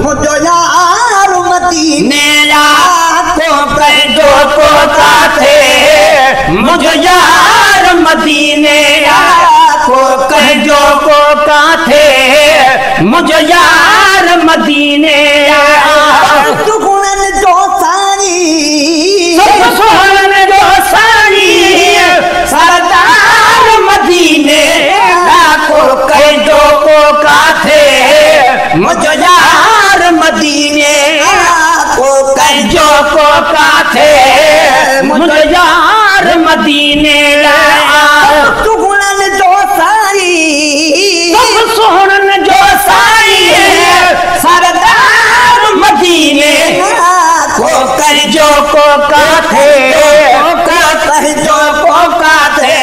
मुझो यार मदीने को कह जो को काथे मुझो यार मदीने को कह जो को काथे मुझो यार मदीने सुगुणन जो सारी सुगुणन जो सारी सरदार मदीने को कह जो को काथे मुझो यार मदीने को कह जो को काथे मुझो यार मदीने सुगुणन जो सारी सुगुणन जो सारी सरदार मदीने को कर जो को काथे कह जो को काथे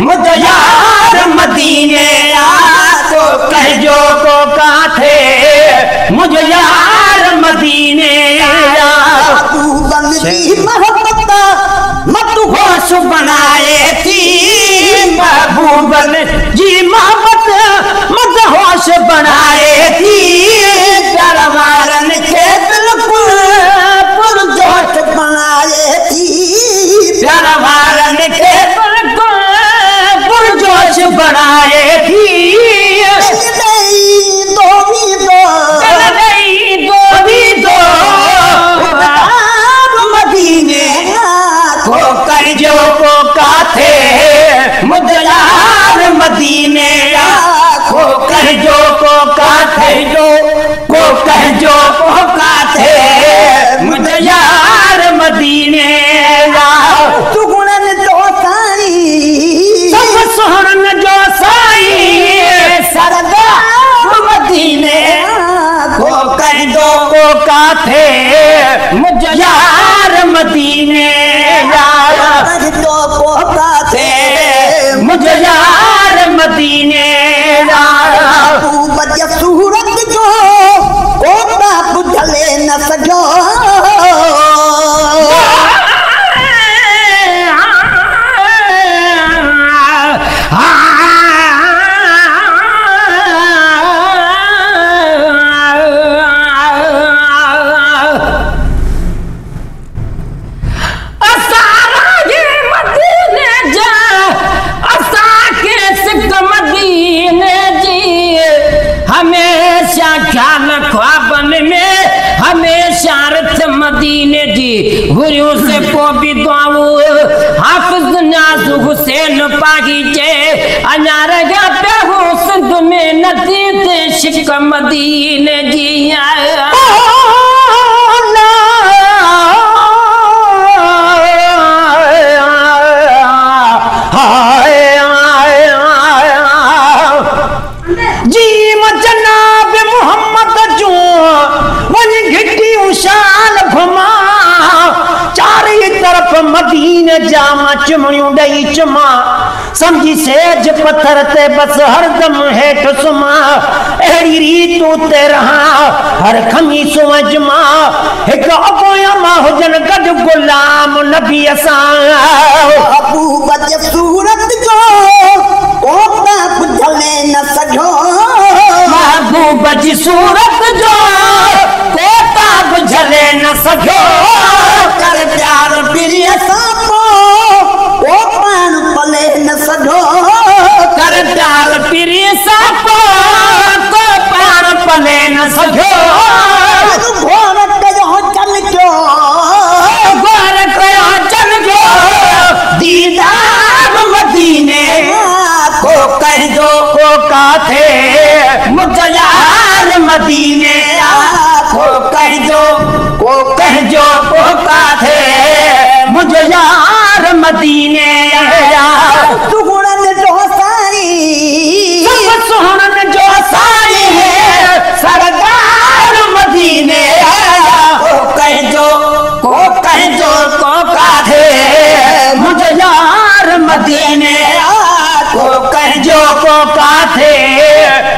मुझो यार मदीने को कह जो को काथे मुझो यार मदीने मोहब्बत मत होश बनाए थी महबूबन जी मोहब्बत मत होश बनाए थी प्यारवारन के बिल्कुल पुरजोश बनाए थी प्यारवारन के बिल्कुल पुरजोश बनाए थी जो को काथे मुझो यार मदीने को कह जो को काथे जो को कह जो को काथे मुझो यार मदीने सुगुणन जो साई सब सुहरन जो साई सरदार मदीने को कह जो को काथे मुझो यार मदीने जो को काथे मुझो यार मदीने बज सूरत जो कोता बुझले न सजो मदीने जी गुरु से को भी दुआओ हाफिज नाज़ हुसैन पागी जे अनार गया पे हो सिंध में नदी ते शिक मदीने जी जी जनाब मोहम्मद जो वन घिटी उशान घुमा चारी तरफ मदीने जामा चुमणियों डई चुमा समझी सेज पत्थर ते बस हरदम हेठ सुमा अहिड़ी रीतू ते रहा हर खमीस अजमा एक अपोयमा हुजन गड गुलाम नबी असां अबू बज सूरत जो कोता बुझले न सजो महबूब जी सूरत जो कोता बुझले न सजो कर प्यार प्रिय सापो ओ पान पले न सजो कर प्यार प्रिय सापो को पान पले न सजो घोर कयो चल जो घोर कयो चल जो दीदार मदीने को कह जो को काथे मुझो यार मदीने को कह जो को काथे मुझो यार मदीने सुगुणन जो साई सब सुहरन जो साई सरदार मदीने को कह जो को काथे मुझो यार मदीने को कह जो को काथे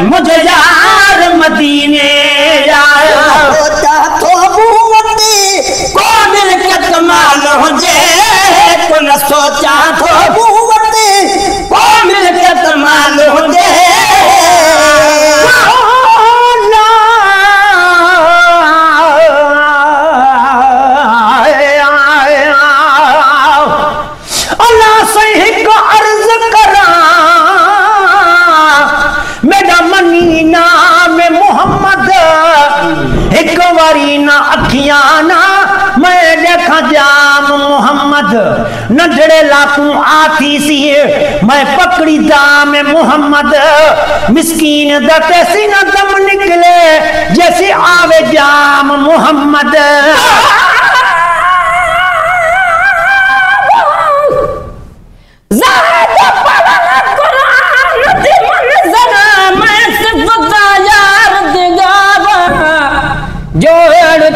मुझो यार मदीने को मिलकत माल हुजे को न सोचा तो मूवते को मिलकत माल हुजे अल्लाह से एक अर्ज करा मेरा मनीना में मोहम्मद एक वारी ना अखियां ना मैं देखा जाम मोहम्मद नजरे लाकू आती सी मैं पकड़ी दाम मोहम्मद मिस्कीन दते सीना दम निकले जैसे आवे जाम मोहम्मद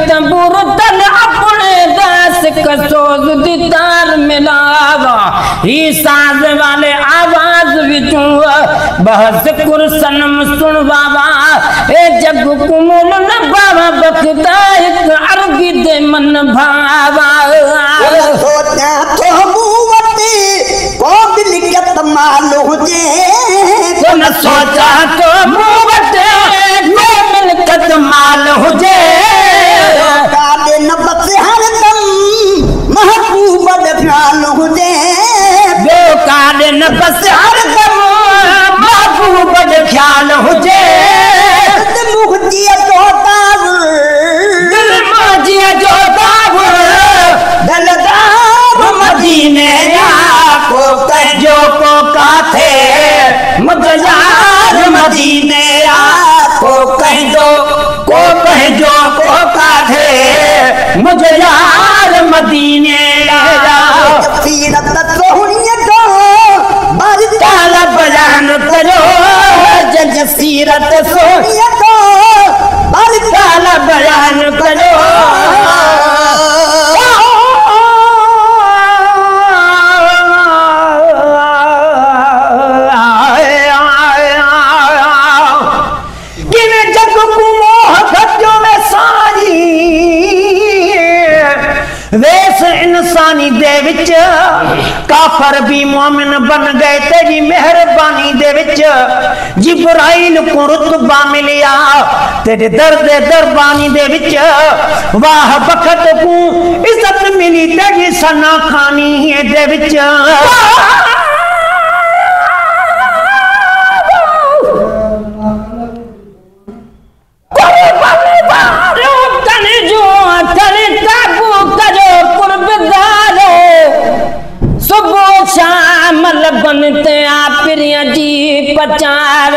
तंबूर तन अपने दास कसोज दीदार मिलावा ही साज वाले आवाज विचूं बहस कुरसनम सुन बाबा ए जग कुमुल न बाबा बखता एक अरगी दे मन भावा सोचा तो मूवते को मिलकत माल हुजे तो न सोचा तो मूवते को मिलकत माल हुजे काले न बस हरदम महबूब ख्याल हुजे दो काले न बस हरदम महबूब ख्याल हुजे मुखजिया तो तावर दिल मुखजिया जो तावर दलदार मदीने को कहो को काथे मुझे यार मदीने को कहो को काथे मुझे यार मदीने सीरत सोहनिया तो ताला बयान करो जज सीरत सोहनिया तो ताला बयान करो वेस इंसानी दे विच काफर भी मोमिन बन गए तेरी मेहरबानी दे विच जिब्राइल को रुतबा मिलिया तेरे दर्द दरबानी दे विच वाह बखत को इज्जत मिली तेरी सना खानी दे विच बनते आपिरिया जी पचार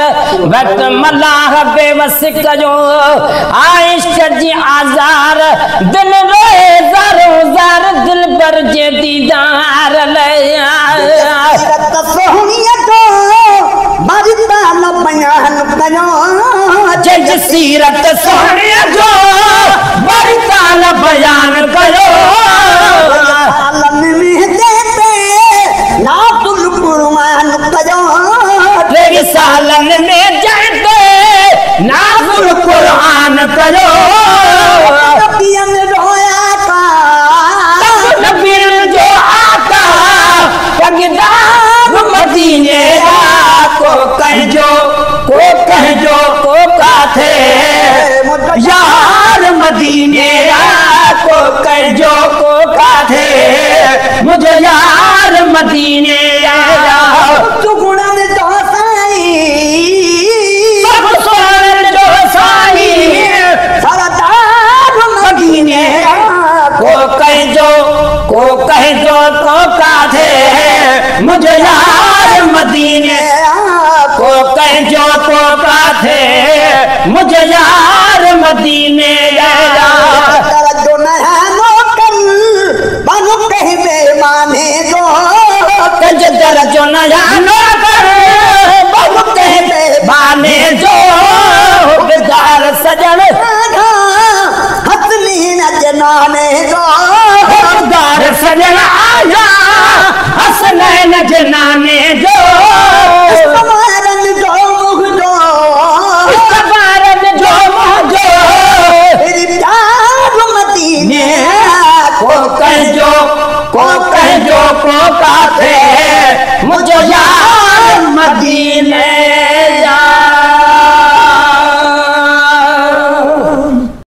वक्त मलाह बेवस करो आइश जी आजार दिल रोए ज़ारो ज़ार दिल पर जे दीदार ले सोहनिया तो मरता न बयान करो जज सीरत सोहनिया जो मरता न बयान करो आलम में देते ना तुल कुर्बान करो तेरी सालन में जाते नाजुल कुरान करो नबियन रोया का नबियन जो आता पगदार मदीने को कहजो को काथे यार मदीने को कहजो को काथे मुझे यार मदीने सुगुणन जो साई सब सोन जो साई सरदार मदीने को कहजो को काथे मुझे यार मदीने को कहजो को काथे मुझे यार मदीने जो नहानो कल बानो कहवे माने दो तज दरजो नहानो कर बानो कहवे माने जो बेदार सजन हसनी न जनाने दो बेदार सजन आया